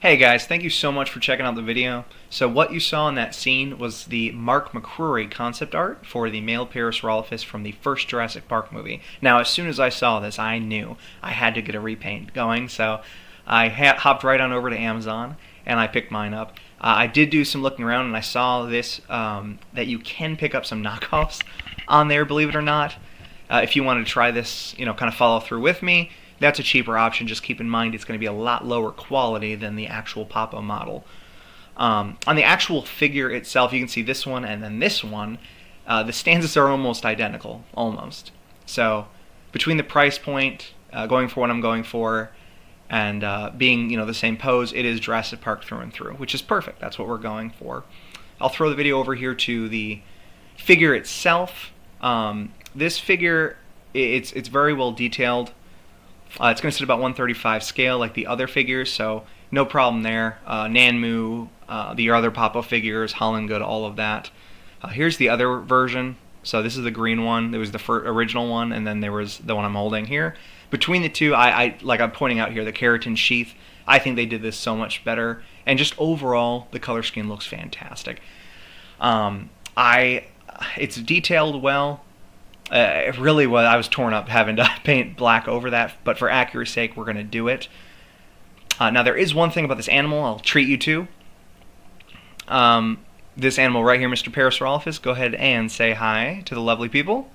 Hey guys, thank you so much for checking out the video. So what you saw in that scene was the Mark McCreery concept art for the male Parasaurolophus from the first Jurassic Park movie. Now, as soon as I saw this, I knew I had to get a repaint going, so I hopped right on over to Amazon and I picked mine up. I did do some looking around and I saw this, that you can pick up some knockoffs on there, believe it or not. If you want to try this, kind of follow through with me, that's a cheaper option. Just keep in mind it's going to be a lot lower quality than the actual Papo model. On the actual figure itself, you can see this one and then this one. The stanzas are almost identical, almost. So between the price point, going for what I'm going for, and being the same pose, it is Jurassic Park through and through, which is perfect. That's what we're going for. I'll throw the video over here to the figure itself. This figure, it's very well detailed. It's going to sit about 135 scale like the other figures, so no problem there. Nanmu, the other Papo figures, Holland Good, all of that. Here's the other version. So this is the green one. There was the original one, and then there was the one I'm holding here. Between the two, like I'm pointing out here, the keratin sheath, I think they did this so much better. And just overall, the color scheme looks fantastic. It's detailed well. It really was. I was torn up having to paint black over that, but for accuracy's sake, we're going to do it. Now, there is one thing about this animal I'll treat you to. This animal right here, Mr. Parasaurolophus, go ahead and say hi to the lovely people.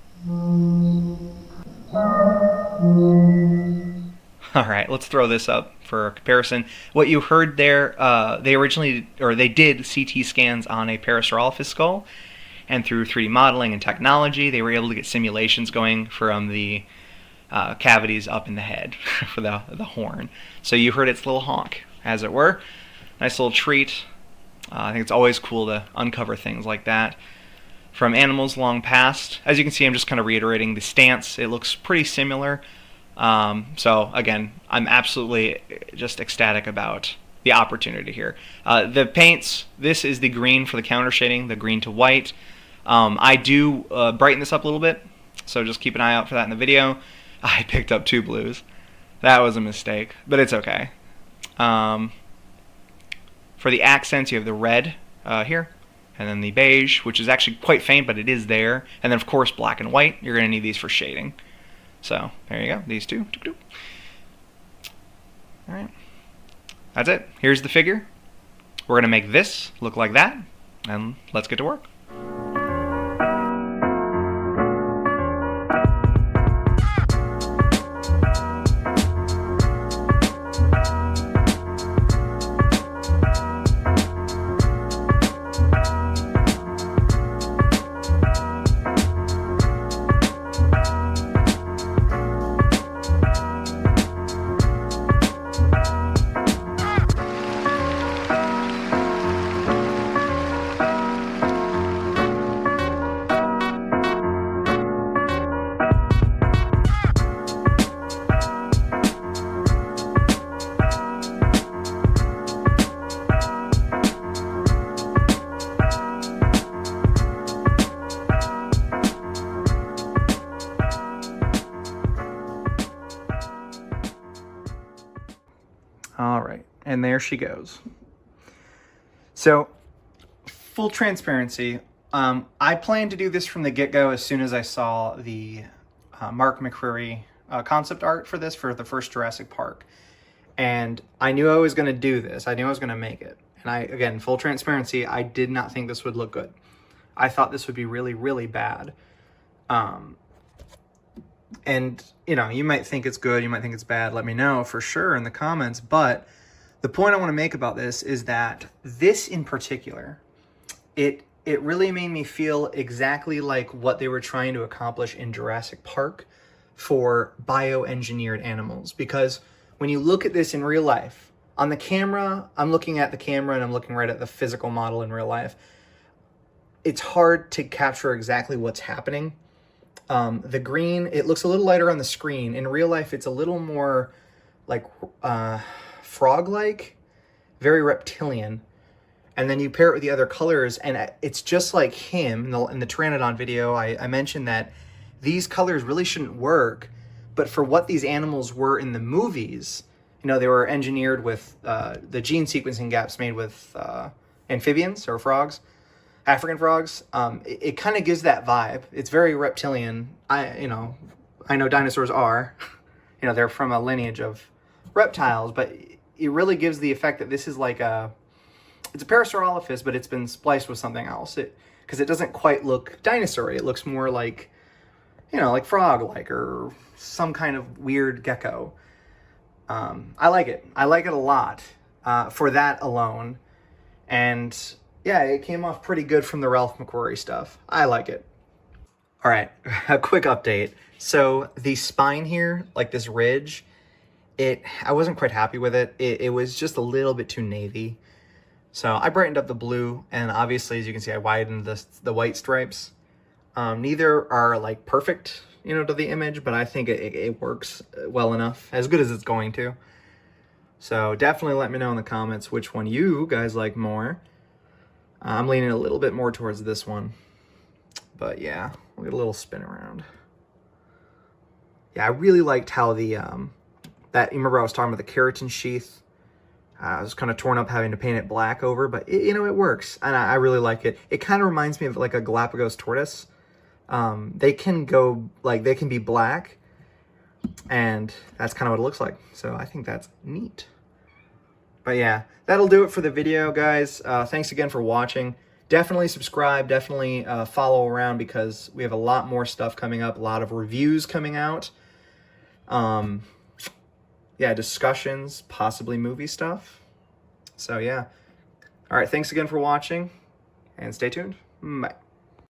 Alright, let's throw this up for a comparison. What you heard there, they did CT scans on a Parasaurolophus skull, and through 3D modeling and technology, they were able to get simulations going from the cavities up in the head for the horn. So you heard its little honk, as it were. Nice little treat. I think it's always cool to uncover things like that from animals long past. As you can see, I'm just kind of reiterating the stance. It looks pretty similar. So again, I'm absolutely just ecstatic about the opportunity here. The paints, this is the green for the counter shading, the green to white. I do brighten this up a little bit, so just keep an eye out for that in the video. I picked up 2 blues. That was a mistake, but it's okay. For the accents, you have the red here, and then the beige, which is actually quite faint, but it is there. And then, of course, black and white. You're going to need these for shading. So there you go, these two. All right, that's it. Here's the figure. We're going to make this look like that, and let's get to work. All right, and there she goes. So, full transparency, I planned to do this from the get-go as soon as I saw the Mark McCreery concept art for this for the first Jurassic Park. And I knew I was going to do this. I knew I was going to make it. And again, full transparency, I did not think this would look good. I thought this would be really, really bad. And, you might think it's good, you might think it's bad. Let me know for sure in the comments. But the point I want to make about this is that this in particular, it really made me feel exactly like what they were trying to accomplish in Jurassic Park for bioengineered animals. Because when you look at this in real life, on the camera, I'm looking at the camera and I'm looking right at the physical model in real life. It's hard to capture exactly what's happening. The green, it looks a little lighter on the screen. In real life, it's a little more like frog-like, very reptilian. And then you pair it with the other colors, and it's just like him. In the Pteranodon video, I mentioned that these colors really shouldn't work, but for what these animals were in the movies, you know, they were engineered with the gene sequencing gaps made with amphibians or frogs, African frogs. It kind of gives that vibe. It's very reptilian. I know dinosaurs are, you know, they're from a lineage of reptiles, but it really gives the effect that this is like it's a Parasaurolophus, but it's been spliced with something else. Because it doesn't quite look dinosaur-y. It looks more like, you know, like frog-like or some kind of weird gecko. I like it. I like it a lot for that alone. And yeah, it came off pretty good from the Ralph McCreery stuff. I like it. All right, a quick update. So the spine here, like this ridge, I wasn't quite happy with it. It was just a little bit too navy. So I brightened up the blue, and obviously, as you can see, I widened the white stripes. Neither are like perfect, you know, to the image, but I think it works well enough, as good as it's going to. So definitely let me know in the comments which one you guys like more. I'm leaning a little bit more towards this one, but yeah, we'll get a little spin around. Yeah, I really liked how the you remember I was talking about the keratin sheath. I was kind of torn up having to paint it black over, but you know, it works, and I really like it. It kind of reminds me of like a Galapagos tortoise. They can be black, and that's kind of what it looks like. So I think that's neat. But yeah, that'll do it for the video, guys. Thanks again for watching. Definitely subscribe, definitely follow around, because we have a lot more stuff coming up, a lot of reviews coming out. Yeah, discussions, possibly movie stuff. So yeah. All right, thanks again for watching, and stay tuned. Bye.